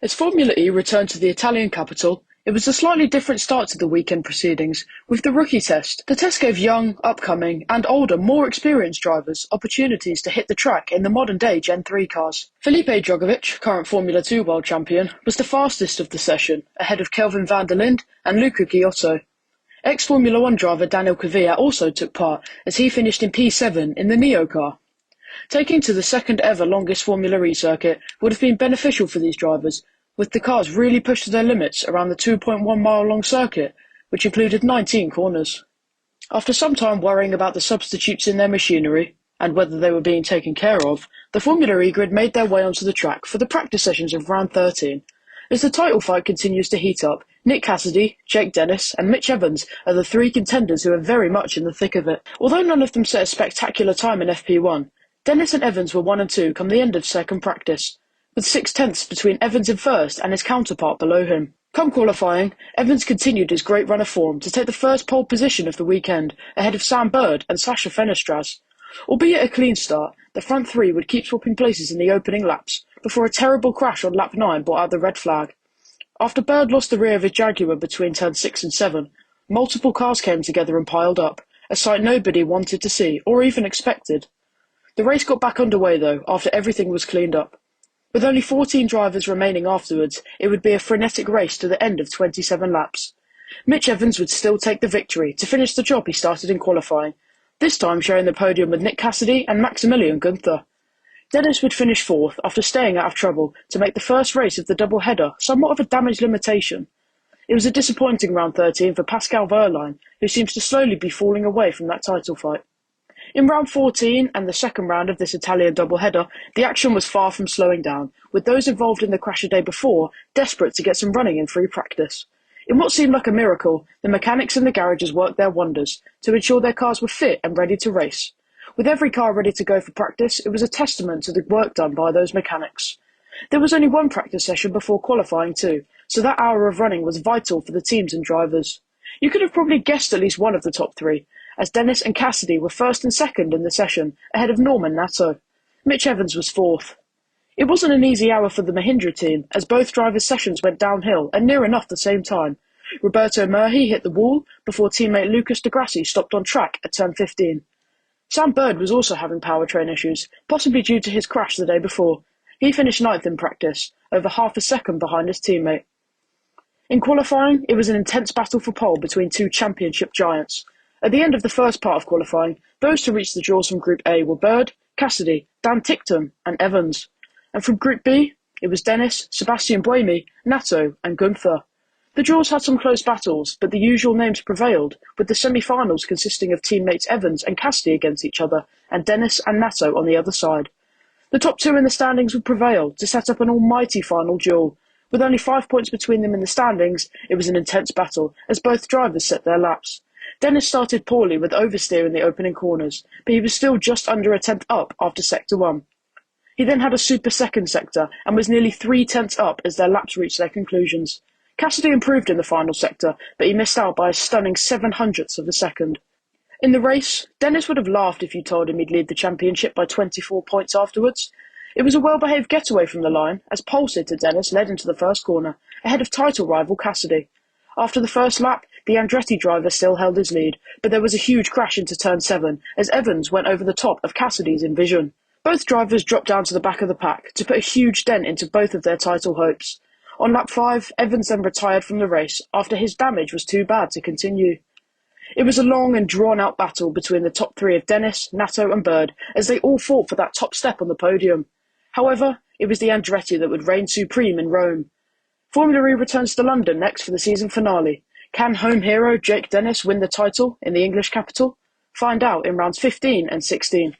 As Formula E returned to the Italian capital, it was a slightly different start to the weekend proceedings, with the rookie test. The test gave young, upcoming, and older, more experienced drivers opportunities to hit the track in the modern-day Gen 3 cars. Felipe Drugovich, current Formula 2 world champion, was the fastest of the session, ahead of Kelvin van der Linde and Luca Ghiotto. Ex-Formula 1 driver Daniel Kvyat also took part, as he finished in P7 in the Neo car. Taking to the second ever longest Formula E circuit would have been beneficial for these drivers, with the cars really pushed to their limits around the 2.1 mile long circuit, which included 19 corners. After some time worrying about the substitutes in their machinery, and whether they were being taken care of, the Formula E grid made their way onto the track for the practice sessions of round 13. As the title fight continues to heat up, Nick Cassidy, Jake Dennis and Mitch Evans are the three contenders who are very much in the thick of it. Although none of them set a spectacular time in FP1, Dennis and Evans were 1 and 2 come the end of second practice, with 6 tenths between Evans in first and his counterpart below him. Come qualifying, Evans continued his great run of form to take the first pole position of the weekend, ahead of Sam Bird and Sasha Fenestraz. Albeit a clean start, the front three would keep swapping places in the opening laps, before a terrible crash on lap 9 brought out the red flag. After Bird lost the rear of his Jaguar between turns 6 and 7, multiple cars came together and piled up, a sight nobody wanted to see or even expected. The race got back underway though, after everything was cleaned up. With only 14 drivers remaining afterwards, it would be a frenetic race to the end of 27 laps. Mitch Evans would still take the victory to finish the job he started in qualifying, this time sharing the podium with Nick Cassidy and Maximilian Günther. Dennis would finish 4th after staying out of trouble to make the first race of the double-header somewhat of a damage limitation. It was a disappointing round 13 for Pascal Wehrlein, who seems to slowly be falling away from that title fight. In round 14 and the second round of this Italian doubleheader, the action was far from slowing down, with those involved in the crash a day before desperate to get some running in free practice. In what seemed like a miracle, the mechanics in the garages worked their wonders to ensure their cars were fit and ready to race. With every car ready to go for practice, it was a testament to the work done by those mechanics. There was only one practice session before qualifying too, so that hour of running was vital for the teams and drivers. You could have probably guessed at least one of the top three, as Dennis and Cassidy were first and second in the session, ahead of Norman Nato. Mitch Evans was 4th. It wasn't an easy hour for the Mahindra team, as both drivers' sessions went downhill at near enough the same time. Roberto Merhi hit the wall before teammate Lucas de Grassi stopped on track at turn 15. Sam Bird was also having powertrain issues, possibly due to his crash the day before. He finished 9th in practice, over half a second behind his teammate. In qualifying, it was an intense battle for pole between two championship giants. At the end of the first part of qualifying, those to reach the draws from Group A were Bird, Cassidy, Dan Ticktum and Evans. And from Group B, it was Dennis, Sebastian Buemi, Nato and Günther. The draws had some close battles, but the usual names prevailed, with the semi-finals consisting of teammates Evans and Cassidy against each other, and Dennis and Nato on the other side. The top two in the standings would prevail to set up an almighty final duel. With only 5 points between them in the standings, it was an intense battle, as both drivers set their laps. Dennis started poorly with oversteer in the opening corners, but he was still just under a tenth up after Sector 1. He then had a super second sector and was nearly 3 tenths up as their laps reached their conclusions. Cassidy improved in the final sector, but he missed out by a stunning 7/100ths of a second. In the race, Dennis would have laughed if you told him he'd lead the championship by 24 points afterwards. It was a well-behaved getaway from the line, as pole sitter Dennis led into the first corner, ahead of title rival Cassidy. After the first lap, the Andretti driver still held his lead, but there was a huge crash into turn 7 as Evans went over the top of Cassidy's Envision. Both drivers dropped down to the back of the pack to put a huge dent into both of their title hopes. On lap 5, Evans then retired from the race after his damage was too bad to continue. It was a long and drawn-out battle between the top three of Dennis, Nato and Bird as they all fought for that top step on the podium. However, it was the Andretti that would reign supreme in Rome. Formula E returns to London next for the season finale. Can home hero Jake Dennis win the title in the English capital? Find out in rounds 15 and 16.